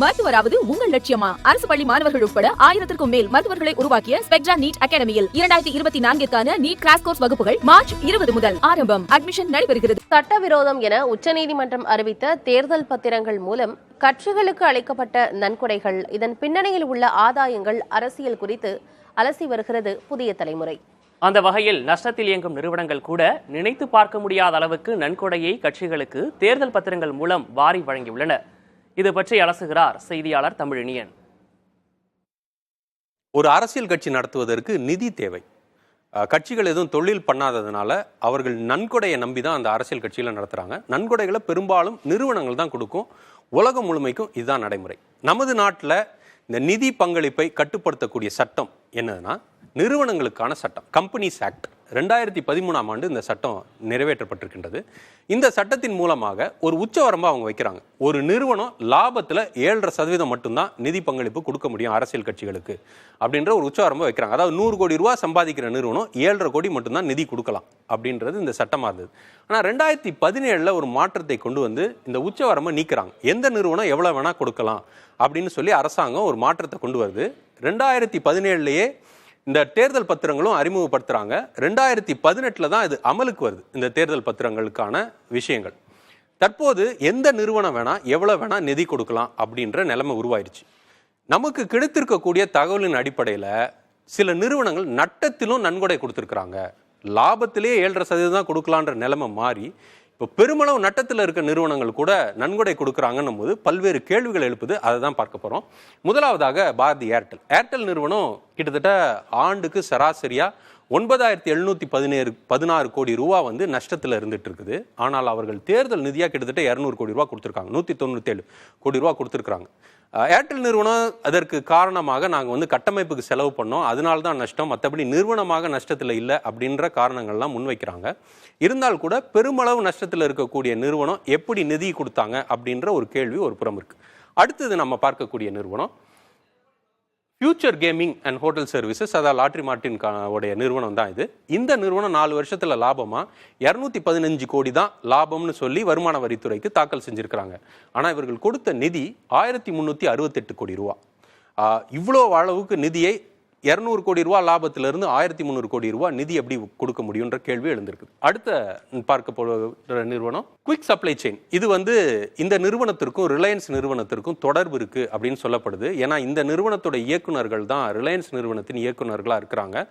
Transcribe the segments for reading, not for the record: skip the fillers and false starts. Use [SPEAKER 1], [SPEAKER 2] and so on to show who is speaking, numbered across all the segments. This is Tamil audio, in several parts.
[SPEAKER 1] மருத்துவராவது உங்கள் லட்சியமா? அரசு பள்ளி மாணவர்கள் உட்பட 1000க்கும் மேல் மருத்துவர்களை உருவாக்கிய ஸ்பெக்ட்ரா நீட் அகாடமியில் 2024க்கான நீட் கிராஷ் கோர்ஸ் வகுப்புகள் மார்ச் 20 முதல் ஆரம்பம். அட்மிஷன் நடைபெறுகிறது.
[SPEAKER 2] சட்டவிரோதம் என உச்சநீதிமன்றம் அறிவித்த தேர்தல் பத்திரங்கள் மூலம் கட்சிகளுக்கு அளிக்கப்பட்ட நன்கொடைகள், இதன் பின்னணியில் உள்ள ஆதாயங்கள், அரசியல் குறித்து அலசி வருகிறது புதிய தலைமுறை.
[SPEAKER 3] அந்த வகையில் நஷ்டத்தில் இயங்கும் நிறுவனங்கள் கூட நினைத்து பார்க்க முடியாத அளவுக்கு நன்கொடையை கட்சிகளுக்கு தேர்தல் பத்திரங்கள் மூலம் வாரி வழங்கியுள்ளன. இது பற்றி அலசுகிறார் செய்தியாளர் தமிழினியன்.
[SPEAKER 4] ஒரு அரசியல் கட்சி நடத்துவதற்கு நிதி தேவை. கட்சிகள் எதுவும் தொழில் பண்ணாததுனால அவர்கள் நன்கொடையை நம்பி தான் அந்த அரசியல் கட்சிகளை நடத்துகிறாங்க. நன்கொடைகளை பெரும்பாலும் நிறுவனங்கள் தான் கொடுக்கும். உலகம் முழுமைக்கும் இதுதான் நடைமுறை. நமது நாட்டில் இந்த நிதி பங்களிப்பை கட்டுப்படுத்தக்கூடிய சட்டம் என்னதுன்னா நிறுவனங்களுக்கான சட்டம், கம்பெனிஸ் ஆக்ட். 2013ஆம் ஆண்டு இந்த சட்டம் நிறைவேற்றப்பட்டிருக்கின்றது. இந்த சட்டத்தின் மூலமாக ஒரு உச்சவரம்பை அவங்க வைக்கிறாங்க. ஒரு நிறுவனம் லாபத்தில் 7.5% மட்டும்தான் நிதி பங்களிப்பு கொடுக்க முடியும் அரசியல் கட்சிகளுக்கு அப்படின்ற ஒரு உச்சவரம்பை வைக்கிறாங்க. அதாவது 100 கோடி ரூபா சம்பாதிக்கிற நிறுவனம் 7.5 கோடி மட்டும்தான் நிதி கொடுக்கலாம் அப்படின்றது இந்த சட்டமாக இருந்தது. ஆனால் 2017 ஒரு மாற்றத்தை கொண்டு வந்து இந்த உச்சவரம்பை நீக்கிறாங்க. எந்த நிறுவனம் எவ்வளோ வேணால் கொடுக்கலாம் அப்படின்னு சொல்லி அரசாங்கம் ஒரு மாற்றத்தை கொண்டு வருது. 2017 இந்த தேர்தல் பத்திரங்களும் அறிமுகப்படுத்துறாங்க. 2018 தான் இது அமலுக்கு வருது. இந்த தேர்தல் பத்திரங்களுக்கான விஷயங்கள் தற்போது எந்த நிறுவனம் வேணா எவ்வளவு வேணா நிதி கொடுக்கலாம் அப்படின்ற நிலைமை உருவாயிருச்சு. நமக்கு கிடைத்திருக்கக்கூடிய தகவலின் அடிப்படையில் சில நிறுவனங்கள் நட்டத்திலும் நன்கொடை கொடுத்துருக்குறாங்க. லாபத்திலே 7.5% தான் கொடுக்கலான்ற நிலைமை மாறி இப்போ பெருமளவு நட்டத்தில் இருக்க நிறுவனங்கள் கூட நன்கொடை கொடுக்குறாங்கன்னும் போது பல்வேறு கேள்விகள் எழுப்புது. அதை தான் பார்க்க போகிறோம். முதலாவதாக பாரதி ஏர்டெல் நிறுவனம் கிட்டத்தட்ட ஆண்டுக்கு சராசரியாக 9,716 கோடி ரூபா வந்து நஷ்டத்தில் இருந்துட்டு இருக்குது. ஆனால் அவர்கள் தேர்தல் நிதியாக கிட்டத்தட்ட 200 கோடி ரூபா கொடுத்துருக்காங்க. 197 கோடி ரூபா கொடுத்துருக்காங்க. ஏர்டெல் நிறுவனம் அதற்கு காரணமாக நாங்கள் வந்து கட்டமைப்புக்கு செலவு பண்ணோம், அதனால தான் நஷ்டம், மற்றபடி நிறுவனமாக நஷ்டத்தில் இல்லை அப்படின்ற காரணங்கள்லாம் முன்வைக்கிறாங்க. இருந்தால் கூட பெருமளவு நஷ்டத்தில் இருக்கக்கூடிய நிறுவனம் எப்படி நிதி கொடுத்தாங்க அப்படின்ற ஒரு கேள்வி ஒரு புறம் இருக்கு. அடுத்தது நம்ம பார்க்கக்கூடிய நிறுவனம் future gaming and hotel services, அதாவது லாட்ரி மார்டின் உடைய நிறுவனம் தான் இது. இந்த நிறுவனம் 4 வருஷத்துல லாபமா 215 கோடி தான் லாபம்னு சொல்லி வருமான வரித்துறைக்கு தாக்கல் செஞ்சிருக்கிறாங்க. ஆனால் இவர்கள் கொடுத்த நிதி 1368 கோடி ரூபா. இவ்வளோ அளவுக்கு நிதியை 200 கோடி ரூபா லாபத்திலிருந்து 1300 கோடி ரூபா நிதி எப்படி கொடுக்க முடியுன்ற கேள்வி எழுந்திருக்கு. அடுத்த பார்க்க போகிற நிறுவனம் குவிக் சப்ளை செயின். இது வந்து இந்த நிறுவனத்திற்கும் ரிலையன்ஸ் நிறுவனத்திற்கும் தொடர்பு இருக்கு அப்படின்னு சொல்லப்படுது. ஏன்னா இந்த நிறுவனத்தோட இயக்குநர்கள் தான் ரிலையன்ஸ் நிறுவனத்தின் இயக்குநர்களாக இருக்கிறாங்க.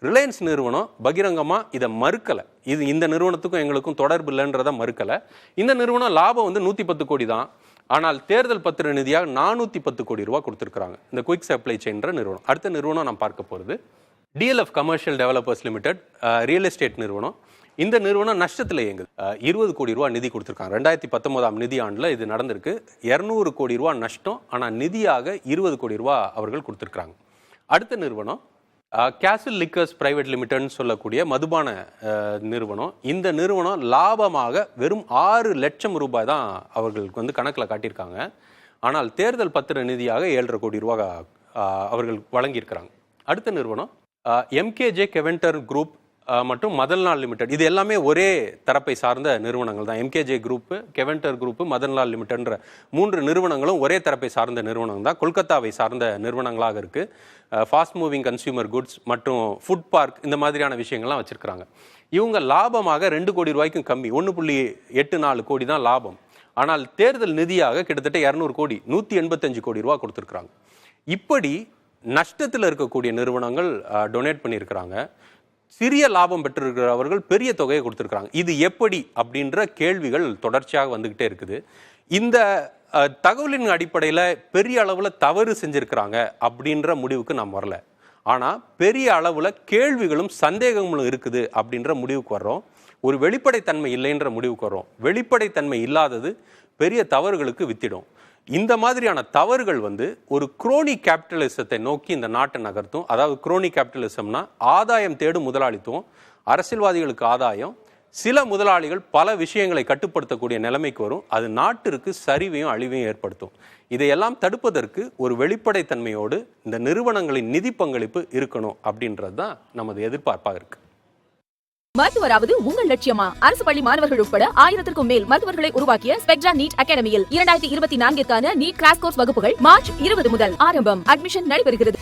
[SPEAKER 4] ரிலையன்ஸ் நிறுவனம் பகிரங்கமாக இதை மறுக்கலை. இது இந்த நிறுவனத்துக்கும் எங்களுக்கும் தொடர்பு இல்லைன்றதை மறுக்கலை. இந்த நிறுவனம் லாபம் வந்து 110 கோடி தான். ஆனால் தேர்தல் பத்திர நிதியாக 410 கோடி ரூபா கொடுத்துருக்காங்க இந்த குவிக் சப்ளை செயின்ற நிறுவனம். அடுத்த நிறுவனம் நாம் பார்க்க போகிறது DLF commercial developers limited, real estate நிறுவனம். இந்த நிறுவனம் நஷ்டத்தில் இயங்குது. 20 கோடி ரூபா நிதி கொடுத்துருக்காங்க. 2019ஆம் நிதி ஆண்டில் இது நடந்திருக்கு. 200 கோடி ரூபா நஷ்டம், ஆனால் நிதியாக 20 கோடி ரூபா அவர்கள் கொடுத்துருக்காங்க. அடுத்த நிறுவனம் கேசில் லிக்கர்ஸ் பிரைவேட் லிமிடெட்னு சொல்லக்கூடிய மதுபான நிறுவனம். இந்த நிறுவனம் லாபமாக வெறும் 6 லட்சம் ரூபாய் தான் அவர்களுக்கு வந்து கணக்கில் காட்டியிருக்காங்க. ஆனால் தேர்தல் பத்திர நிதியாக 7.5 கோடி ரூபா அவர்கள் வழங்கியிருக்கிறாங்க. அடுத்த நிறுவனம் எம்கேஜே கெவென்டர் குரூப் மற்றும் மதன்லால் லிமிடெட். இது எல்லாமே ஒரே தரப்பை சார்ந்த நிறுவனங்கள் தான். எம்கேஜே குரூப்பு, கெவென்டர் குரூப்பு, மதன்லால் லிமிடெட்ன்ற 3 நிறுவனங்களும் ஒரே தரப்பை சார்ந்த நிறுவனம் தான். கொல்கத்தாவை சார்ந்த நிறுவனங்களாக இருக்குது. ஃபாஸ்ட் மூவிங் கன்சியூமர் குட்ஸ் மற்றும் ஃபுட் பார்க் இந்த மாதிரியான விஷயங்கள்லாம் வச்சுருக்கிறாங்க. இவங்க லாபமாக 2 கோடி ரூபாய்க்கும் கம்மி, 1.84 கோடி தான் லாபம். ஆனால் தேர்தல் நிதியாக கிட்டத்தட்ட 200 கோடி 185 கோடி ரூபா கொடுத்துருக்குறாங்க. இப்படி நஷ்டத்தில் இருக்கக்கூடிய நிறுவனங்கள் டொனேட் பண்ணியிருக்கிறாங்க. சிறிய லாபம் பெற்றிருக்கிறவர்கள் பெரிய தொகையை கொடுத்துருக்காங்க. இது எப்படி அப்படின்ற கேள்விகள் தொடர்ச்சியாக வந்துகிட்டே இருக்குது. இந்த தகவலின் அடிப்படையில் பெரிய அளவில் தவறு செஞ்சிருக்கிறாங்க அப்படின்ற முடிவுக்கு நாம் வரல. ஆனால் பெரிய அளவில் கேள்விகளும் சந்தேகங்களும் இருக்குது அப்படின்ற முடிவுக்கு வர்றோம். ஒரு வெளிப்படைத்தன்மை இல்லைன்ற முடிவுக்கு வர்றோம். வெளிப்படைத்தன்மை இல்லாதது பெரிய தவறுகளுக்கு வித்திடும். இந்த மாதிரியான தவறுகள் வந்து ஒரு குரோனி கேபிட்டலிசத்தை நோக்கி இந்த நாட்டை நகர்த்தும். அதாவது குரோனி கேபிட்டலிசம்னா ஆதாயம் தேடும் முதலாளித்துவம், அரசியல்வாதிகளுக்கு ஆதாயம், சில முதலாளிகள் பல விஷயங்களை கட்டுப்படுத்தக்கூடிய நிலைமைக்கு வரும். அது நாட்டிற்கு சரிவையும் அழிவையும் ஏற்படுத்தும். இதையெல்லாம் தடுப்பதற்கு ஒரு வெளிப்படைத்தன்மையோடு இந்த நிறுவனங்களின் நிதி பங்களிப்பு இருக்கணும் அப்படின்றது தான் நமது எதிர்பார்ப்பாக இருக்கு.
[SPEAKER 1] மருத்துவராவது உங்கள் லட்சியமா? அரசு பள்ளி மாணவர்கள் உட்பட 1000க்கும் மேல் மருத்துவர்களை உருவாக்கிய ஸ்பெக்ட்ரா நீட் அகாடமியில் 2024க்கான நீட் கிராஷ் கோர்ஸ் வகுப்புகள் மார்ச் 20 முதல் ஆரம்பம். அட்மிஷன் நடைபெறுகிறது.